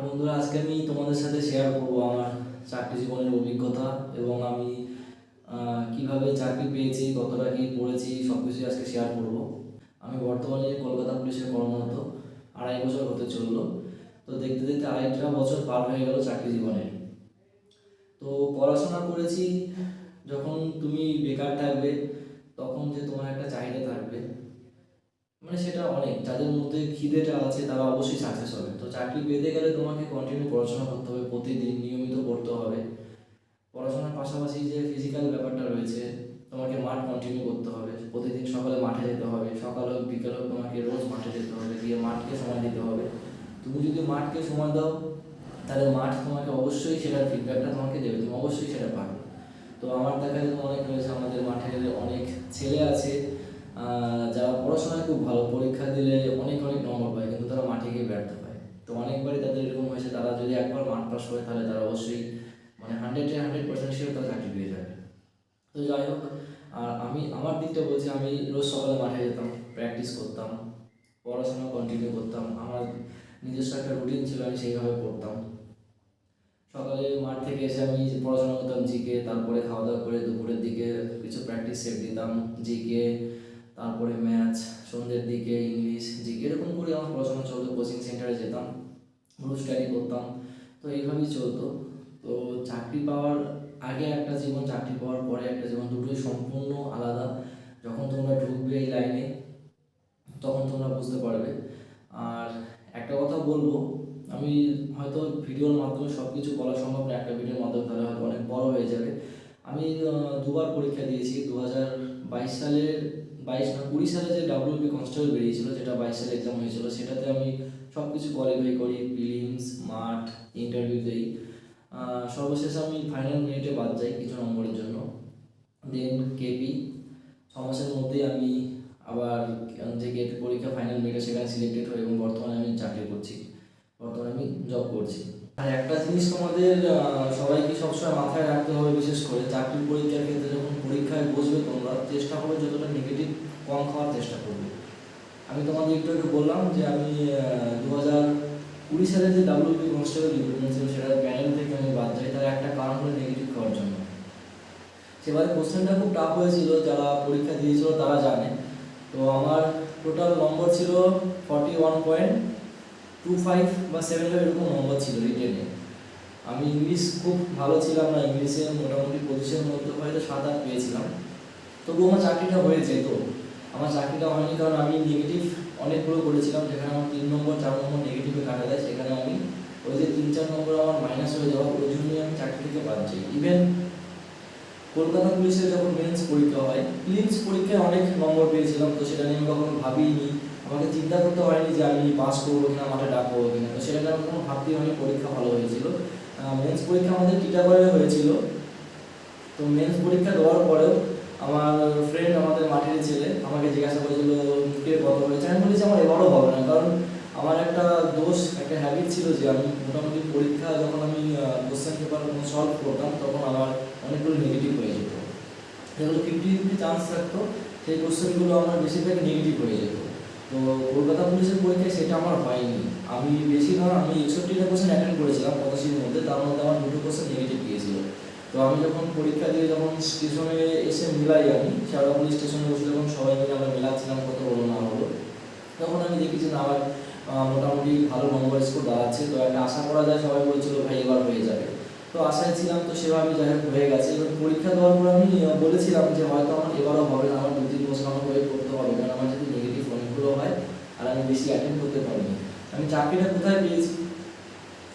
বন্ধুরা, আজকে আমি তোমাদের সাথে শেয়ার করব আমার চাকরি জীবনের অভিজ্ঞতা এবং আমি কিভাবে চাকরি পেয়েছি, কতটা কি পড়েছি, সব কিছুই আজকে শেয়ার করব। আমি বর্তমানে কলকাতা পুলিশে কর্মরত, 2.5 বছর হতে চললো। তো দেখতে দেখতে 2.5 বছর পার হয়ে গেল চাকরি জীবনে। তো পড়াশোনা করেছি। যখন তুমি বেকার থাকবে তখন যে তোমার একটা চাহিদা থাকবে, মানে সেটা অনেক, যাদের মধ্যে খিদেটা আছে তারা অবশ্যই সাকসেস হবে। তো চাকরি পেতে গেলে তোমাকে কন্টিনিউ পড়াশোনা করতে হবে, প্রতিদিন নিয়মিত পড়তে হবে। পড়াশোনার পাশাপাশি যে ফিজিক্যাল ব্যাপারটা রয়েছে, তোমাকে মাঠ কন্টিনিউ করতে হবে, প্রতিদিন সকালে মাঠে যেতে হবে, সকাল হোক বিকেল হোক তোমাকে রোজ মাঠে যেতে হবে, গিয়ে মাঠকে সময় দিতে হবে। তুমি যদি মাঠকে সময় দাও তাহলে মাঠ তোমাকে অবশ্যই সেটার ফিডব্যাকটা তোমাকে দেবে, তুমি অবশ্যই সেটা পাবে। তো আমার দেখা যেত অনেক রয়েছে, আমাদের মাঠের অনেক ছেলে আছে যারা পড়াশোনায় খুব ভালো, পরীক্ষা দিলে অনেক অনেক নম্বর পায়, কিন্তু তারা মাঠে গিয়ে ব্যর্থ হয়। তো অনেকবারই তাদের এরকম হয়েছে, তারা যদি একবার মাঠ পাস করে তাহলে তারা অবশ্যই, মানে 100% শিওর তারা চাকরি পেয়ে যাবে। তো যাই হোক, আর আমি আমার দিকটা বলছি, আমি রোজ সকালে মাঠে যেতাম, প্র্যাকটিস করতাম, পড়াশোনা কন্টিনিউ করতাম। আমার নিজস্ব একটা রুটিন ছিল, আমি সেইভাবে পড়তাম। সকালে মাঠ থেকে এসে আমি পড়াশোনা করতাম জিকে, তারপরে খাওয়া দাওয়া করে দুপুরের দিকে কিছু প্র্যাকটিস সেট দিতাম জিকে, তারপরে ম্যাথ, সন্ধ্যের দিকে ইংলিশ, জিকে, এরকম করে আমার পড়াশোনা চলতো। কোচিং সেন্টারে যেতাম, গ্রুপ স্টাডি করতাম। তো এইভাবেই চলতো। তো চাকরি পাওয়ার আগে একটা জীবন, চাকরি পাওয়ার পরে একটা জীবন, দুটোই সম্পূর্ণ আলাদা। যখন তোমরা ঢুকবে এই লাইনে তখন তোমরা বুঝতে পারবে। আর একটা কথা বলবো, আমি হয়তো ভিডিওর মাধ্যমে সব কিছু বলা সম্ভব না, একটা ভিডিওর মাধ্যমে তাহলে হয়তো অনেক বড় হয়ে যাবে। আমি দুবার পরীক্ষা দিয়েছি। 2022 সালের, 22 না 20 সালে যে ডাব্লিউবি কনস্টেবল বেরিয়েছিল, যেটা 22 সালে এক্সাম হয়েছিল, সেটাতে আমি সব কিছু কোয়ালিফাই করি, প্রিলিমস, মাঠ, ইন্টারভিউ দিই। সর্বশেষে আমি ফাইনাল মিনিটে বাদ যাই কিছু নম্বরের জন্য। দেন কেপি, 6 মাসের মধ্যেই আমি আবার যে গেট পরীক্ষা ফাইনাল মিনিটে সেখানে সিলেক্টেড হই এবং বর্তমানে আমি চাকরি করছি, বর্তমানে আমি জব করছি। আর একটা জিনিস তোমাদের সবাইকে সবসময় মাথায় রাখতে হবে, বিশেষ করে চাকরির পরীক্ষার ক্ষেত্রে যখন পরীক্ষায় বসবে তোমরা চেষ্টা করবে যতটা নেগেটিভ কম খাওয়ার চেষ্টা করবে। আমি তোমাদের একটু বললাম যে আমি 2020 সালে যে ডাব্লিউবি কনস্টেবল রিক্রুটমেন্ট ছিল সেটার প্যানেল থেকে আমি বাদ যাই, তার একটা কারণ হলো নেগেটিভ খাওয়ার জন্য। সেবারে কোশ্চেনটা খুব টাফ হয়েছিল, যারা পরীক্ষা দিয়েছিল তারা জানে। তো আমার টোটাল নম্বর ছিল 41.25 বা 75 এরকম নম্বর ছিল রিটেনে। আমি ইংলিশ খুব ভালো ছিলাম না, ইংলিশে মোটামুটি 25-এর মধ্যে হয়তো 7-8 পেয়েছিলাম। তবুও আমার চাকরিটা হয়ে যেত। আমার চাকরিটা হয়নি কারণ আমি নেগেটিভ অনেকগুলো করেছিলাম, যেখানে আমার 3 নম্বর 4 নম্বর নেগেটিভে কাটা যায়, সেখানে আমি ওই যে 3-4 নম্বর আমার মাইনাস হয়ে যাওয়া, ওই জন্যই আমি চাকরি থেকে বাদ যাই। ইভেন কলকাতা পুলিশের যখন মেন্স পরীক্ষা হয়, প্রিলিমস পরীক্ষায় অনেক নম্বর পেয়েছিলাম, তো সেটা নিয়ে আমি কখনো ভাবিনি, আমাকে চিন্তা করতে হয়নি যে আমি পাস করবো কিনা, মাঠে ডাকবো কিনা, তো সেটা আমি কোনো ভাবতেই হয়নি। পরীক্ষা ভালো হয়েছিল। মেন্স পরীক্ষা আমাদের টিটাগড়ে হয়েছিল। তো মেন্স পরীক্ষা দেওয়ার পরেও আমার ফ্রেন্ড, আমাদের মাঠের ছেলে, আমাকে জিজ্ঞাসা করেছিল কে কত হয়েছে। আমি বলেছি আমার এবারও হবে না, কারণ আমার একটা দোষ, একটা হ্যাবিট ছিল যে আমি মোটামুটি পরীক্ষা যখন আমি কোশ্চেন পেপার সলভ করতাম তখন আমার অনেকগুলো নেগেটিভ হয়ে যেত। যেগুলো 50-50 চান্স থাকতো, সেই কোশ্চেনগুলো আমার বেশিরভাগ নেগেটিভ হয়ে যেত। তো কলকাতা পুলিশের পরীক্ষায় সেটা আমার হয়নি। আমি বেশি না, আমি 61টা কোশ্চেন অ্যাটেন্ড করেছিলাম 85-এর মধ্যে, তার মধ্যে আমার 2টো কোশ্চেন নেগেটিভ গিয়েছিল। তো আমি যখন পরীক্ষা দিয়ে যখন স্টেশনে এসে মিলাই, আমি শেওড়া পুলিশ স্টেশনে বসে যখন সবাই মিলে আমরা মেলাচ্ছিলাম কত হলো না হলো, তখন আমি দেখেছি না আমার মোটামুটি ভালো নম্বর স্কোর দাঁড়াচ্ছে। তো একটা আশা করা যায়, সবাই বলছিল ভাই এবার হয়ে যাবে। তো আশায় ছিলাম, তো সেভাবে যাই হোক হয়ে গেছে। এবার পরীক্ষা দেওয়ার পর আমি বলেছিলাম যে হয়তো আমার এবারও হবে না, আমার 2-3 বছর আমার ওয়েট করতে হবে, কারণ আমার যদি নেগেটিভ অনেকগুলো হয় আর আমি বেশি অ্যাটেন্ড করতে পারিনি। আমি চাকরিটা কোথায় পেয়েছি,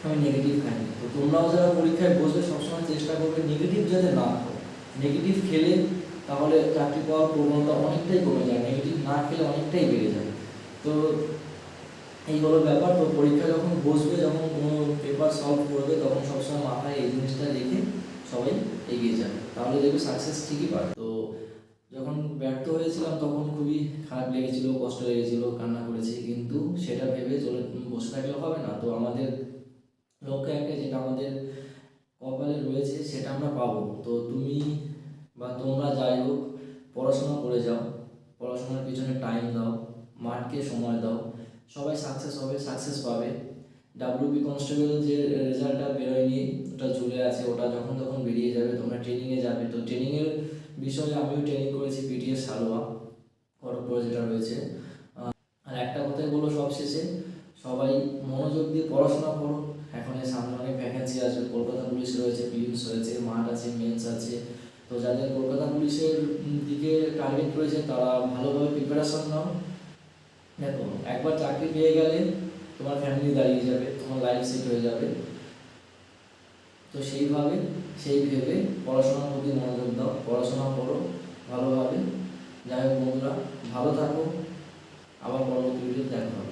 আমি নেগেটিভ খাইনি। তো তোমরাও যারা পরীক্ষায় বসবে সবসময় চেষ্টা করবে নেগেটিভ যাতে না খাও। নেগেটিভ খেলে তাহলে চাকরি পাওয়ার প্রবণতা অনেকটাই কমে যায়, নেগেটিভ না খেলে অনেকটাই বেড়ে যায়। তো এই হলো ব্যাপার। তো পরীক্ষা যখন বসবে, যখন কোনো পেপার সলভ করবে, তখন সবসময় মাথায় এই জিনিসটা রেখে সবাই এগিয়ে যাবে, তাহলে দেখবে সাকসেস ঠিকই পাবে। তো যখন ব্যর্থ হয়েছিলাম তখন খুবই খারাপ লেগেছিল, কষ্ট লেগেছিল, কান্না করেছি, কিন্তু সেটা ভেবে চলে বসে থাকলে হবে না। তো আমাদের লক্ষ্য একটা, যেটা আমাদের কপালে রয়েছে সেটা আমরা পাবো। তো তুমি বা তোমরা যাই হোক পড়াশোনা করে যাও, পড়াশোনার পিছনে টাইম দাও, মাঠকে সময় দাও, সবাই সাকসেস হবে, সাকসেস পাবে। ডাব্লিউবি কনস্টেবল যে রেজাল্টটা বেরোয়নি, ওটা ঝুলে আছে, ওটা যখন তখন বেরিয়ে যাবে। তোমরা ট্রেনিংয়ে যাবে, তো ট্রেনিংয়ের বিষয়ে আমিও ট্রেনিং করেছি পিটিএস সালোয়া খড়গপুরে যেটা রয়েছে। আর একটা কথাই বলো সব শেষে, সবাই মনোযোগ দিয়ে পড়াশোনা করো। এখন এর সামনে অনেক ভ্যাকেন্সি আসবে, কলকাতা পুলিশ রয়েছে, প্রিলিমস রয়েছে, মাঠ আছে, মেন্স আছে। তো যাদের কলকাতা পুলিশের দিকে টার্গেট রয়েছে তারা ভালোভাবে প্রিপারেশন নাও। দেখো, একবার চাকরি পেয়ে গেলে তোমার ফ্যামিলি দাঁড়িয়ে যাবে, তোমার লাইফ সেট হয়ে যাবে। তো সেই ভেবে পড়াশোনার প্রতি মনোযোগ দাও, পড়াশোনা করো ভালোভাবে। যাই হোক বন্ধুরা, ভালো থাকো, আবার পরবর্তী ভিডিওতে দেখা হবে।